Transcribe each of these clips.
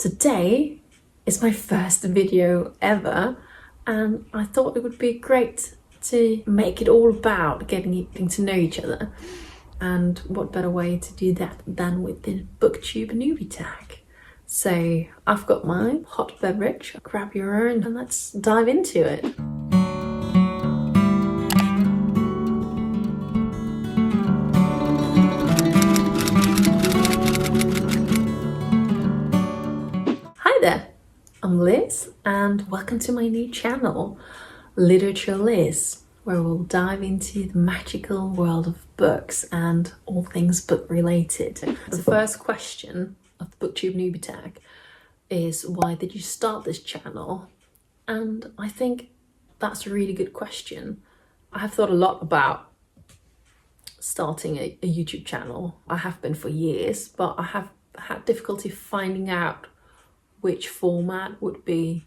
Today is my first video ever, and I thought it would be great to make it all about getting to know each other. And what better way to do that than with the Booktube Newbie Tag. So I've got my hot beverage, grab your own, and let's dive into it. Hi there, I'm Liz, and welcome to my new channel, Literature Liz, where we'll dive into the magical world of books and all things book related. The first question of the Booktube Newbie Tag is, why did you start this channel? And I think that's a really good question. I have thought a lot about starting a YouTube channel. I have been for years, but I have had difficulty finding out which format would be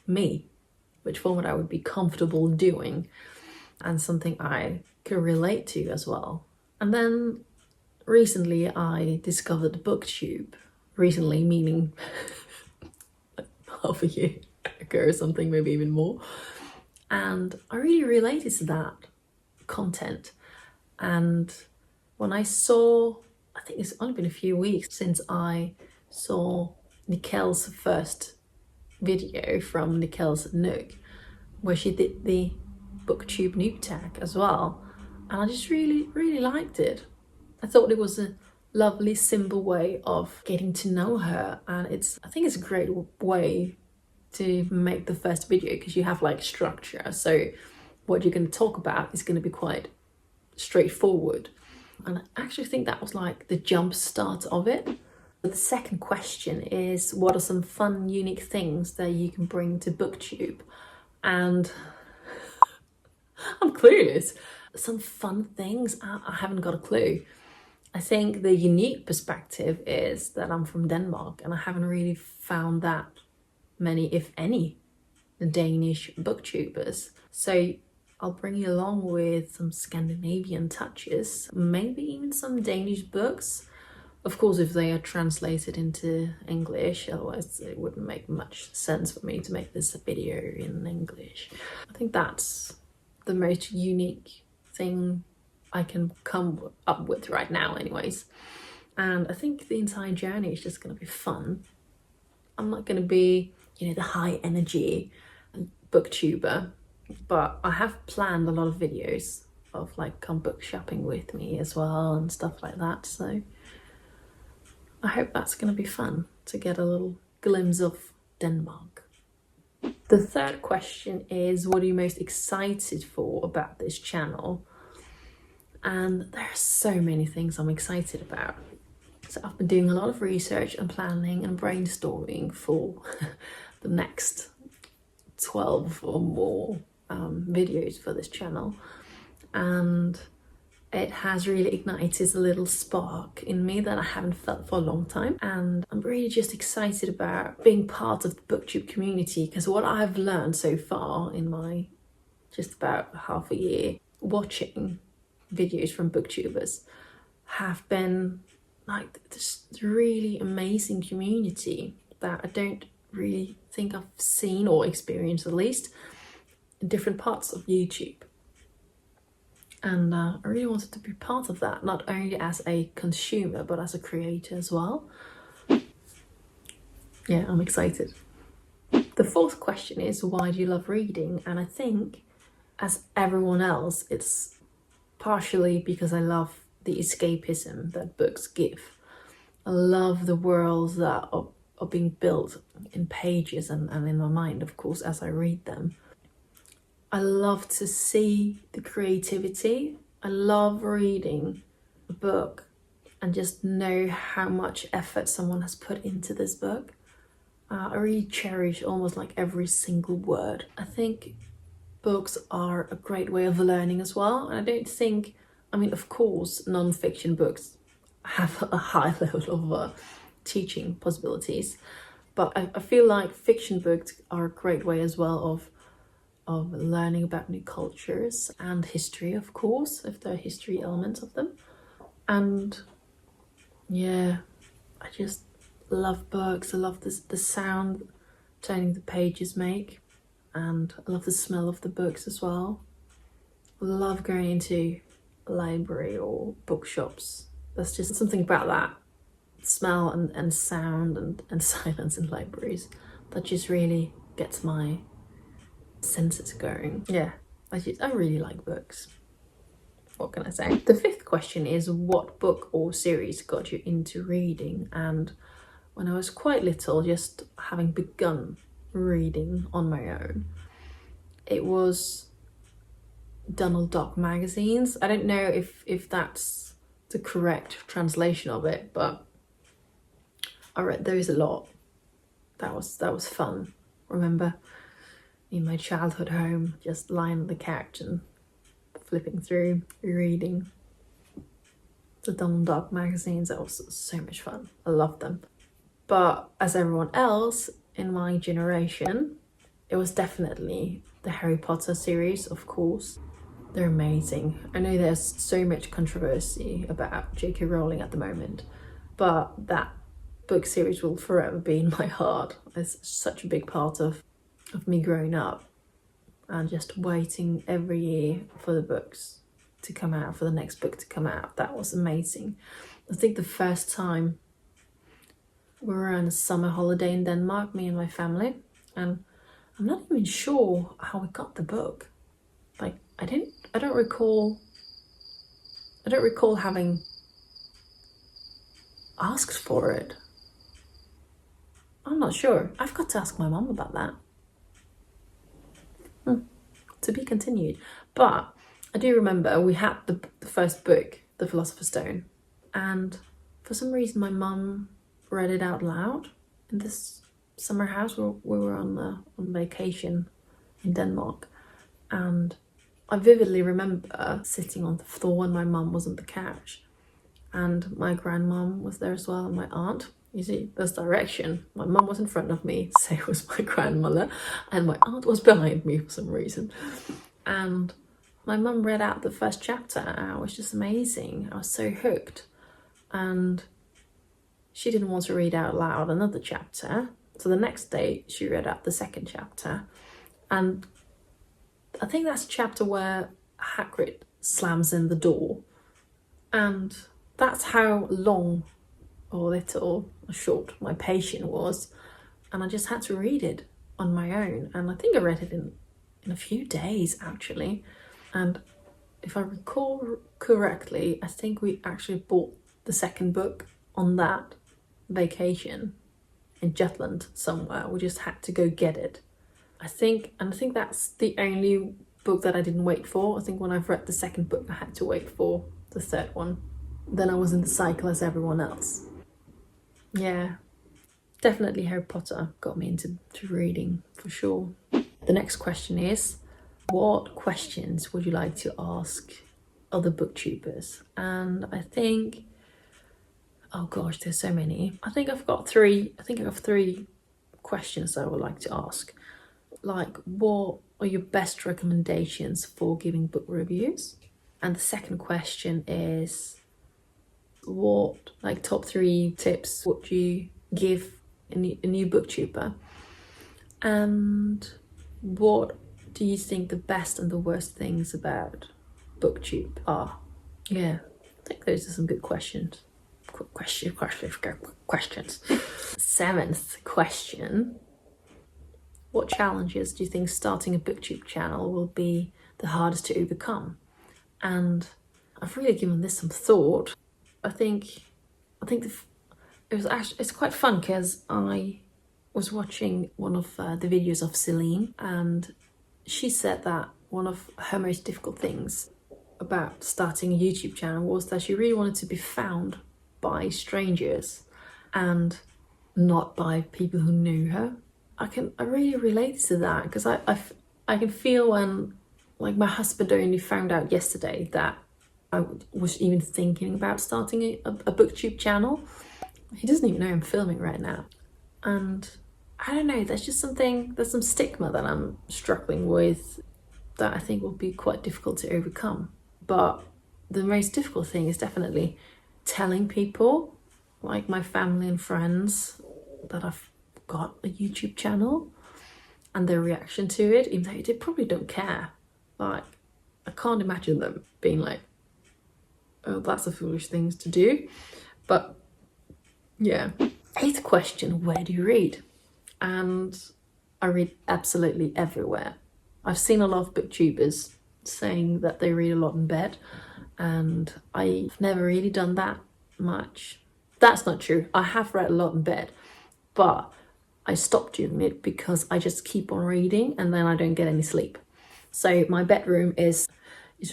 me, which format I would be comfortable doing, and something I could relate to as well. And then recently I discovered Booktube. Recently meaning half a year ago or something, maybe even more. And I really related to that content. And when I saw, I think it's only been a few weeks since I saw Nikel's first video from Nikel's Nook, where she did the Booktube Newbie Tag as well, and I just really liked it. I thought it was a lovely, simple way of getting to know her, and I think it's a great way to make the first video because you have like structure, so what you're going to talk about is going to be quite straightforward. And I actually think that was like the jump start of it. The second question is, what are some fun, unique things that you can bring to Booktube? And I'm clueless. Some fun things, I haven't got a clue. I think the unique perspective is that I'm from Denmark, and I haven't really found that many, if any, Danish booktubers. So I'll bring you along with some Scandinavian touches, maybe even some Danish books. Of course, if they are translated into English, otherwise it wouldn't make much sense for me to make this video in English. I think that's the most unique thing I can come up with right now anyways. And I think the entire journey is just going to be fun. I'm not going to be, the high energy booktuber, but I have planned a lot of videos of like come book shopping with me as well and stuff like that. So I hope that's going to be fun to get a little glimpse of Denmark. The third question is, what are you most excited for about this channel? And there are so many things I'm excited about. So I've been doing a lot of research and planning and brainstorming for the next 12 or more videos for this channel. And it has really ignited a little spark in me that I haven't felt for a long time. And I'm really just excited about being part of the Booktube community, because what I've learned so far in my just about half a year watching videos from Booktubers have been like this really amazing community that I don't really think I've seen or experienced, at least in different parts of YouTube. And I really wanted to be part of that, not only as a consumer but as a creator as well. Yeah, I'm excited. The fourth question is, why do you love reading? And I think, as everyone else, it's partially because I love the escapism that books give. I love the worlds that are being built in pages and in my mind, of course, as I read them. I love to see the creativity. I love reading a book and just know how much effort someone has put into this book. I really cherish almost like every single word. I think books are a great way of learning as well. And I don't think, of course, non-fiction books have a high level of teaching possibilities, but I feel like fiction books are a great way as well of learning about new cultures and history, of course, if there are history elements of them. And yeah, I just love books. I love the sound turning the pages make, and I love the smell of the books as well. I love going into a library or bookshops. There's just something about that smell and sound and silence in libraries that just really gets my senses going. Yeah, I really like books. What can I say? The fifth question is, what book or series got you into reading? And when I was quite little, just having begun reading on my own, it was Donald Duck magazines. I don't know if that's the correct translation of it, but I read those a lot. That was fun. Remember in my childhood home, just lying on the couch and flipping through, reading the Donald Duck magazines. That was so much fun. I loved them. But as everyone else in my generation, it was definitely the Harry Potter series, of course. They're amazing. I know there's so much controversy about J.K. Rowling at the moment, but that book series will forever be in my heart. It's such a big part of me growing up, and just waiting every year for the books to come out, for the next book to come out. That was amazing. I think the first time we were on a summer holiday in Denmark, me and my family, and I'm not even sure how we got the book. Like, I don't recall having asked for it. I'm not sure. I've got to ask my mum about that. To be continued. But I do remember we had the first book, The Philosopher's Stone, and for some reason my mum read it out loud in this summer house where we were on vacation in Denmark. And I vividly remember sitting on the floor when my mum was on the couch, and my grandmum was there as well, and my aunt. You see, there's direction. My mum was in front of me, so was my grandmother, and my aunt was behind me for some reason. And my mum read out the first chapter, and it was just amazing. I was so hooked. And she didn't want to read out loud another chapter, so the next day she read out the second chapter. And I think that's a chapter where Hagrid slams in the door. And that's how long or little or short my patience was. And I just had to read it on my own. And I think I read it in a few days, actually. And if I recall correctly, I think we actually bought the second book on that vacation in Jutland somewhere. We just had to go get it. I think that's the only book that I didn't wait for. I think when I've read the second book, I had to wait for the third one. Then I was in the cycle as everyone else. Yeah, definitely Harry Potter got me into reading, for sure. The next question is, what questions would you like to ask other booktubers? And I think, oh gosh, there's so many. I think I've got three questions that I would like to ask. Like, what are your best recommendations for giving book reviews? And the second question is, what, like, top 3 tips would you give a new booktuber? And what do you think the best and the worst things about Booktube are? Yeah, I think those are some good questions. Questions. Seventh question. What challenges do you think starting a Booktube channel will be the hardest to overcome? And I've really given this some thought. I think it's quite fun because I was watching one of the videos of Celine, and she said that one of her most difficult things about starting a YouTube channel was that she really wanted to be found by strangers and not by people who knew her. I really relate to that because I can feel when, like, my husband only found out yesterday that I was even thinking about starting a Booktube channel. He doesn't even know I'm filming right now. And I don't know, there's some stigma that I'm struggling with that I think will be quite difficult to overcome. But the most difficult thing is definitely telling people like my family and friends that I've got a YouTube channel and their reaction to it, even though they probably don't care. Like, I can't imagine them being like, oh, that's a foolish thing to do. But yeah. 8th question, where do you read? And I read absolutely everywhere. I've seen a lot of booktubers saying that they read a lot in bed, and I've never really done that much. That's not true. I have read a lot in bed, but I stopped doing it because I just keep on reading and then I don't get any sleep. So my bedroom is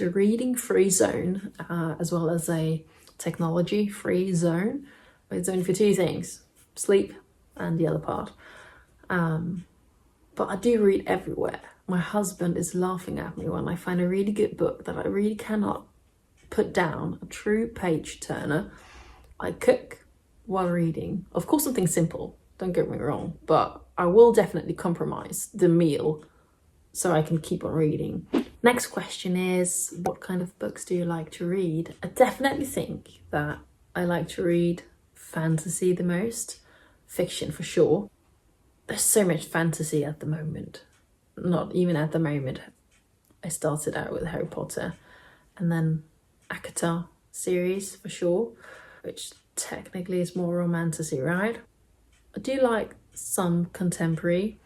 a reading free zone, as well as a technology free zone. It's only for 2 things, sleep and the other part. But I do read everywhere. My husband is laughing at me when I find a really good book that I really cannot put down, a true page turner. I cook while reading. Of course, something simple, don't get me wrong, but I will definitely compromise the meal so I can keep on reading. Next question is, what kind of books do you like to read? I definitely think that I like to read fantasy the most, fiction for sure. There's so much fantasy at the moment. Not even at the moment. I started out with Harry Potter and then Akata series for sure, which technically is more romantasy, right? I do like some contemporary,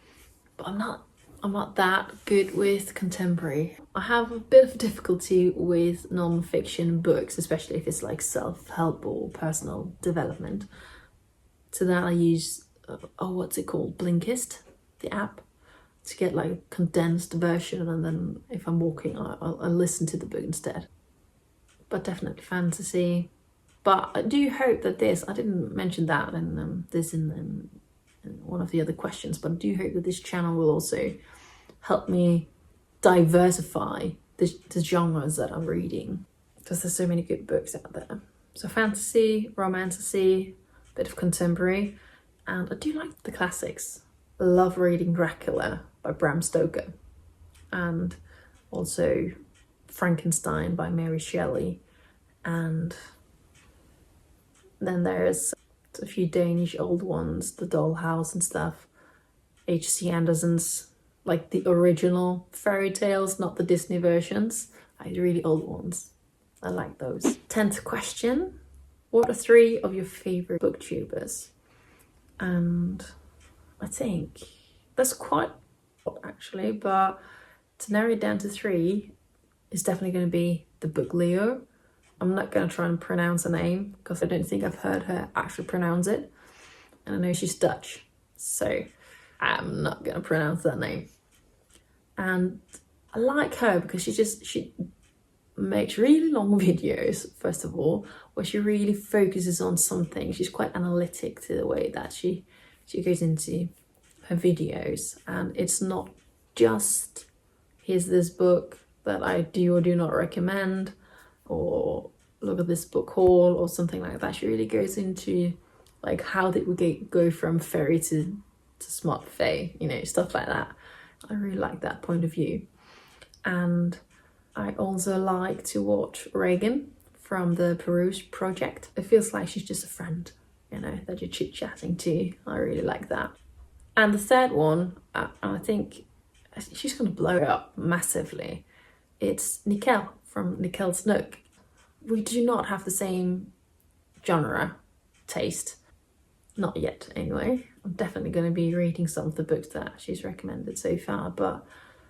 but I'm not that good with contemporary. I have a bit of difficulty with non-fiction books, especially if it's like self-help or personal development. To that I use, what's it called? Blinkist, the app, to get like a condensed version, and then if I'm walking, I'll listen to the book instead. But definitely fantasy. But I do hope that I didn't mention that in one of the other questions, but I do hope that this channel will also help me diversify the genres that I'm reading, because there's so many good books out there. So fantasy, romantasy, bit of contemporary, and I do like the classics. I love reading Dracula by Bram Stoker, and also Frankenstein by Mary Shelley, and then there's a few Danish old ones, The Dollhouse and stuff. H.C. Andersen's, like the original fairy tales, not the Disney versions, like the really old ones. I like those. 10th question, what are 3 of your favorite booktubers? And I think there's quite a lot actually, but to narrow it down to 3 is definitely going to be the Book Leo. I'm not going to try and pronounce her name because I don't think I've heard her actually pronounce it. And I know she's Dutch, so I'm not going to pronounce that name. And I like her because she makes really long videos, first of all, where she really focuses on something. She's quite analytic to the way that she goes into her videos. And it's not just, here's this book that I do or do not recommend, or look at this book haul or something like that. She really goes into like how did we go from fairy to smart fae, stuff like that. I really like that point of view. And I also like to watch Reagan from the Peruse Project. It feels like she's just a friend, that you're chit-chatting to. I really like that. And the third one, I think she's going to blow it up massively. It's Nikkel from Nikkel's Nook. We do not have the same genre taste. Not yet, anyway. I'm definitely going to be reading some of the books that she's recommended so far. But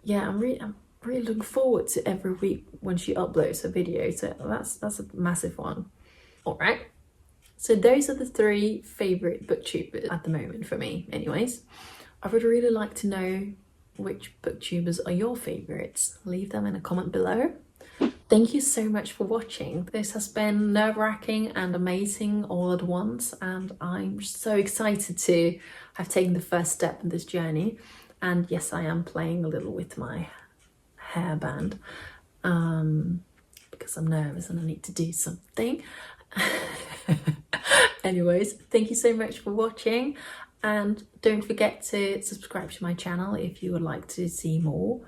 yeah, I'm really looking forward to every week when she uploads her video. So that's a massive one. All right. So those are the 3 favorite booktubers at the moment for me, anyways. I would really like to know which booktubers are your favorites. Leave them in a comment below. Thank you so much for watching. This has been nerve-wracking and amazing all at once, and I'm so excited to have taken the first step in this journey. And yes, I am playing a little with my hairband because I'm nervous and I need to do something. Anyways, thank you so much for watching, and don't forget to subscribe to my channel if you would like to see more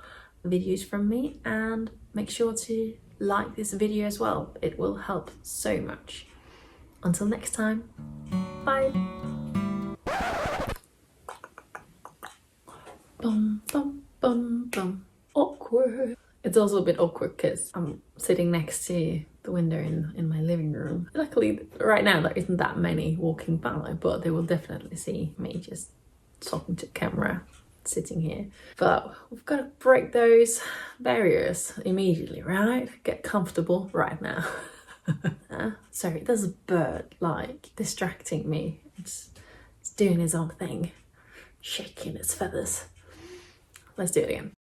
videos from me, and make sure to like this video as well. It will help so much. Until next time, bye. Bum, bum, bum, bum. Awkward. It's also a bit awkward because I'm sitting next to the window in my living room. Luckily, right now there isn't that many walking by, but they will definitely see me just talking to the camera, sitting here. But we've got to break those barriers immediately, right? Get comfortable right now. Sorry, there's a bird like distracting me. It's doing its own thing, shaking its feathers. Let's do it again.